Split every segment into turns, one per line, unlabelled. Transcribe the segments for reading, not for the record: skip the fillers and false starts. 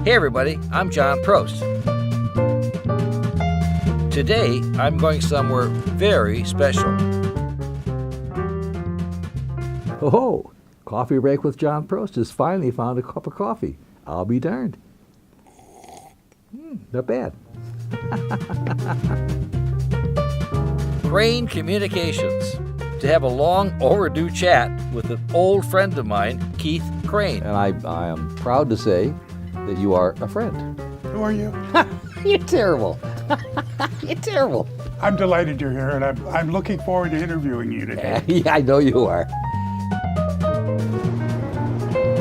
Hey everybody, I'm John Prost. Today, I'm going somewhere very special.
Oh, coffee break with John Prost has finally found a cup of coffee. I'll be darned. Not bad.
Crain Communications, to have a long overdue chat with an old friend of mine, Kieth Crain.
And I am proud to say that you are a friend.
Who are you?
You're terrible. You're terrible.
I'm delighted you're here, and I'm looking forward to interviewing you today.
Yeah, I know you are.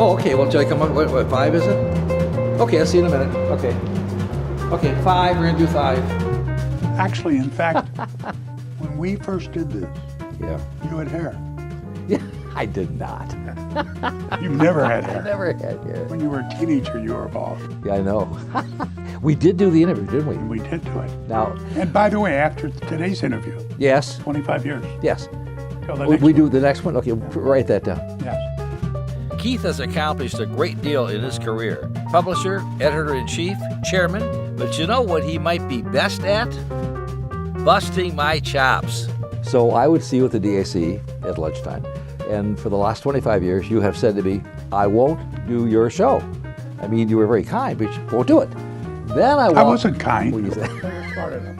Oh, okay. Well, shall I come up? What 5 is it? Okay, I'll see you in a minute. Okay, 5. We're going to do 5.
Actually, in fact, when we first did this,
Yeah.
you had hair.
Yeah, I did not.
You've never had
I
hair.
never had hair.
When you were a teenager, you were bald.
Yeah, I know. We did do the interview, didn't we?
And we did do it.
Now,
And by the way, after today's interview,
yes,
25 years.
yes.
Till the
We
next
do
one.
the next one? Okay, write that down.
Yes.
Keith has accomplished a great deal in his career. Publisher, editor-in-chief, chairman, but you know what he might be best at? Busting my chops.
So I would see you at the DAC at lunchtime, and for the last 25 years, you have said to me, I won't do your show. I mean, you were very kind, but you won't do it. Then
I wasn't kind.
What do you say?
I was smart enough.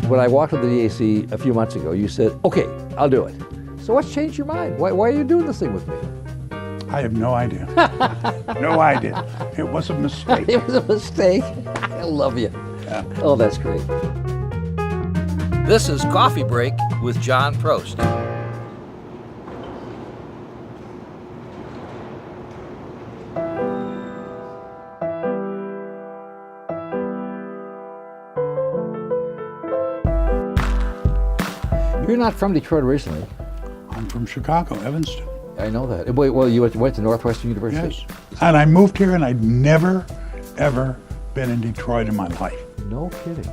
When I walked to the DAC a few months ago, you said, okay, I'll do it. So what's changed your mind? Why are you doing this thing with me?
I have no idea. No idea. It was a mistake.
It was a mistake. I love you.
Yeah.
Oh, that's great.
This is Coffee Break with John Prost.
You're not from Detroit originally.
I'm from Chicago, Evanston.
I know that. Wait, well, you went to Northwestern University?
Yes. And I moved here, and I'd never, ever been in Detroit in my life.
No kidding.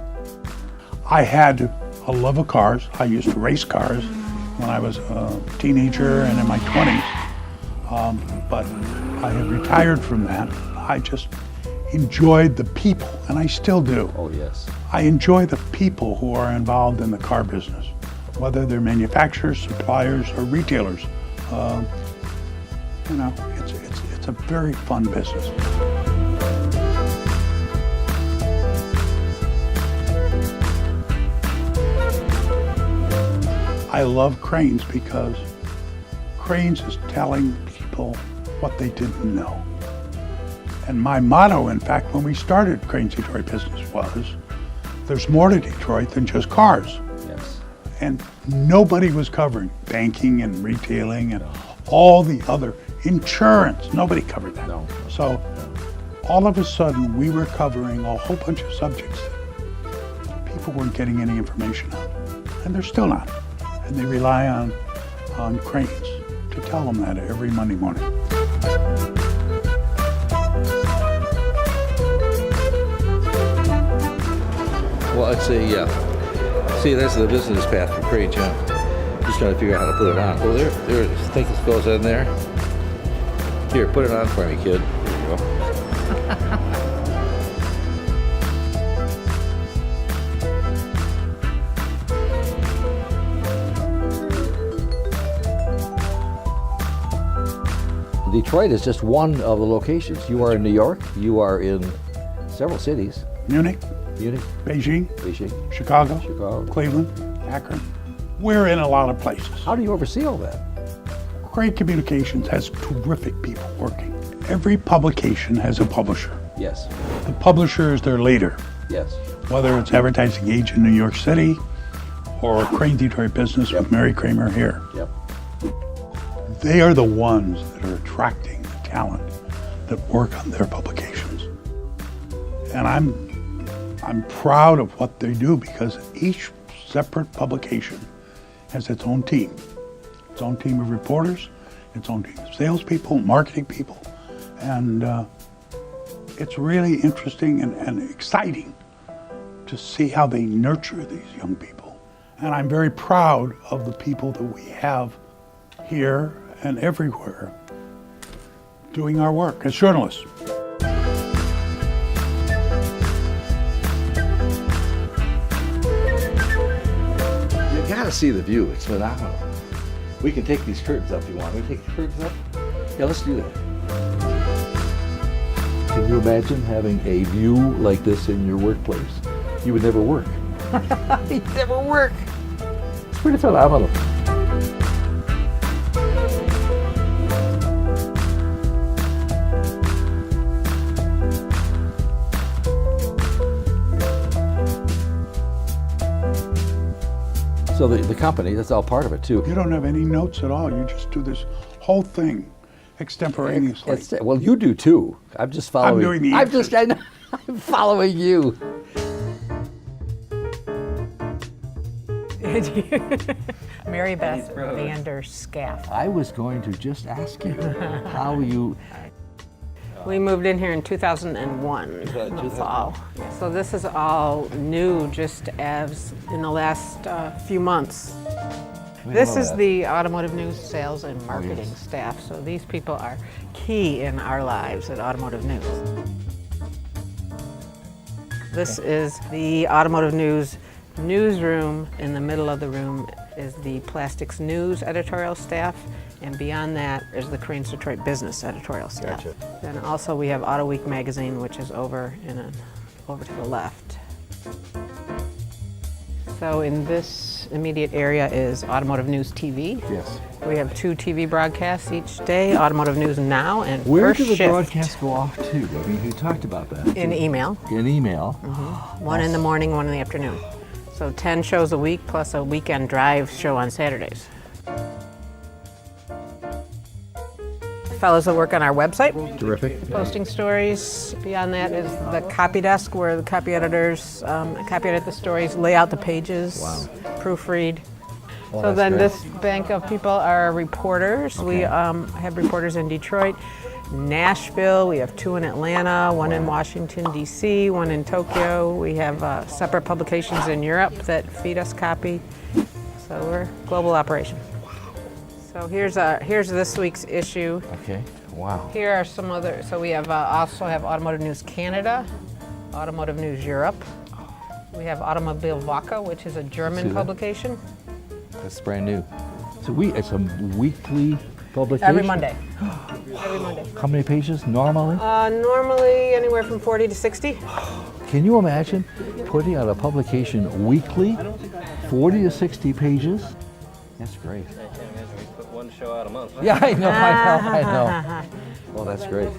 I had a love of cars. I used to race cars when I was a teenager and in my 20s. But I have retired from that. I just enjoyed the people, and I still do.
Oh, yes.
I enjoy the people who are involved in the car business, whether they're manufacturers, suppliers, or retailers. It's a very fun business. I love Crain's because Crain's is telling people what they didn't know. And my motto, in fact, when we started Crain's Detroit Business was, there's more to Detroit than just cars.
Yes.
And nobody was covering banking and retailing and all the other insurance. Nobody covered that.
No.
So all of a sudden we were covering a whole bunch of subjects that people weren't getting any information on. And they're still not. And they rely on Crain's to tell them that every Monday morning.
Well, it's a, see, that's the business path for Crain, John. Just trying to figure out how to put it on. Well, there, I think this goes in there. Here, put it on for me, kid. There you go.
Detroit is just one of the locations. You are in New York. You are in several cities.
Munich,
Munich,
Beijing,
Beijing,
Chicago,
Chicago.
Cleveland, Akron. We're in a lot of places.
How do you oversee all that?
Crain Communications has terrific people working. Every publication has a publisher.
Yes.
The publisher is their leader,
Yes.
whether it's Advertising Age in New York City or Crain Detroit Business with Mary Kramer here.
Yep.
They are the ones that are attracting the talent that work on their publications. And I'm proud of what they do because each separate publication has its own team of reporters, its own team of salespeople, marketing people, and it's really interesting and exciting to see how they nurture these young people. And I'm very proud of the people that we have here and everywhere doing our work as journalists.
You gotta see the view. It's phenomenal. We can take these curtains up if you want. We take the curtains up? Yeah, let's do that. Can you imagine having a view like this in your workplace? You would never work. You'd never work. It's pretty phenomenal. So the company, that's all part of it too.
You don't have any notes at all. You just do this whole thing extemporaneously.
Well, you do too. I'm just following.
I'm doing the
I know, I'm following you.
Mary Beth Vander Scaff.
I was going to just ask you how you.
We moved in here in 2001 in the fall. So this is all new just as in the last few months. This is the Automotive News sales and marketing staff. So these people are key in our lives at Automotive News. This is the Automotive News newsroom. In the middle of the room is the Plastics News editorial staff, and beyond that is the Crain Detroit Business editorial staff.
Gotcha.
Then also we have Auto Week magazine, which is over to the left. So in this immediate area is Automotive News TV.
Yes.
We have 2 TV broadcasts each day, Automotive News Now and
Where
First
do the
Shift.
broadcasts go off to? I mean, you talked about that.
In email.
In email.
One in the morning, one in the afternoon. So 10 shows a week plus a weekend drive show on Saturdays. Fellows that work on our website,
Terrific.
posting stories. Beyond that is the copy desk where the copy editors copy edit the stories, lay out the pages, proofread.
Well,
So
that's
then
great.
this bank of people are reporters. We have reporters in Detroit, Nashville, we have 2 in Atlanta, 1 in Washington, D.C., 1 in Tokyo. We have separate publications in Europe that feed us copy. So we're a global operation. So here's this week's issue.
Okay. Wow.
Here are some other, so we have also have Automotive News Canada, Automotive News Europe. We have Automobile Woche, which is a
See
German
that?
publication.
That's brand new. So it's a weekly publication?
Every Monday. Every Monday.
How many pages normally?
Normally anywhere from 40 to 60.
Can you imagine putting out a publication weekly, 40 to 60 pages? That's great.
I can't imagine we put one show out a month.
Yeah, I know. Well, that's great.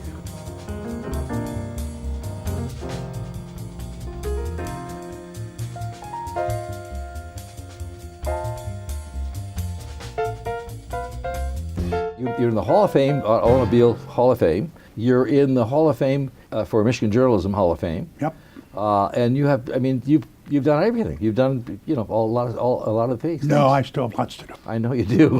You're in the Hall of Fame, Automobile Hall of Fame. You're in the Hall of Fame for Michigan Journalism Hall of Fame.
Yep.
And you have, I mean, you've done everything. You've done, a lot of things.
No, I still have lots to do.
I know you do.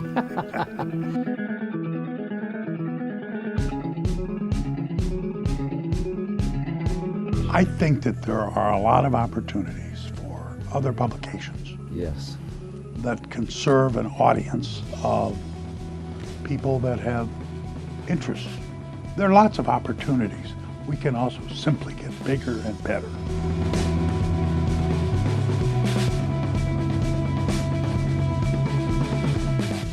I think that there are a lot of opportunities for other publications
Yes.
that can serve an audience of people that have interests. There are lots of opportunities. We can also simply get bigger and better.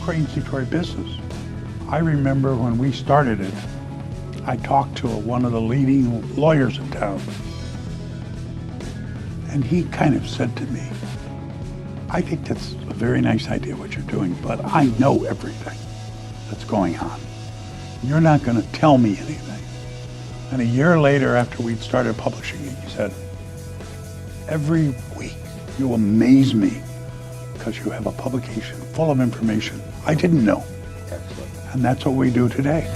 Crain's Detroit Business. I remember when we started it, I talked to one of the leading lawyers in town. And he kind of said to me, I think that's a very nice idea what you're doing, but I know everything that's going on. You're not going to tell me anything. And a year later, after we'd started publishing it, he said, every week you amaze me because you have a publication full of information I didn't know.
Excellent.
And that's what we do today.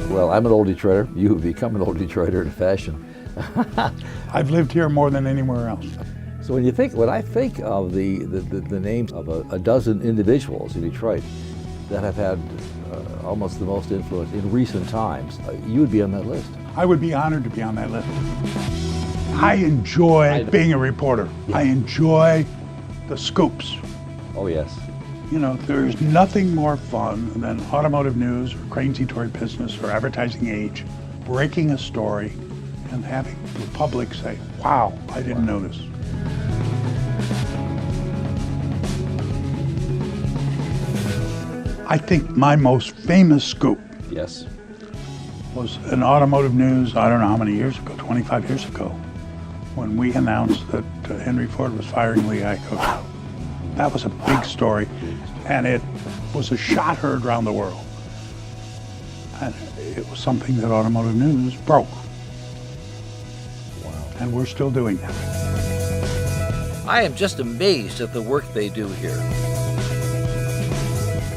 Well, I'm an old Detroiter. You have become an old Detroiter in fashion.
I've lived here more than anywhere else.
So when I think of the names of a dozen individuals in Detroit, that have had almost the most influence in recent times, you would be on that list.
I would be honored to be on that list. I enjoy being a reporter. I enjoy the scoops.
Oh, yes.
You know, there's nothing more fun than Automotive News or Crain's Detroit Business or Advertising Age breaking a story and having the public say, wow, I didn't know this. I think my most famous scoop
Yes.
was in Automotive News, I don't know how many years ago, 25 years ago, when we announced that Henry Ford was firing Lee Iacocca. That was a big story, and it was a shot heard around the world. And it was something that Automotive News broke. Wow. And we're still doing that.
I am just amazed at the work they do here.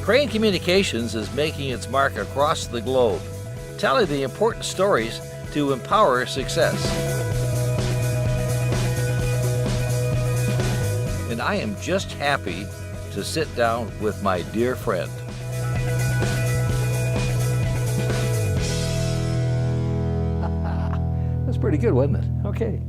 Crain Communications is making its mark across the globe, telling the important stories to empower success. And I am just happy to sit down with my dear friend.
That's pretty good, wasn't it? Okay.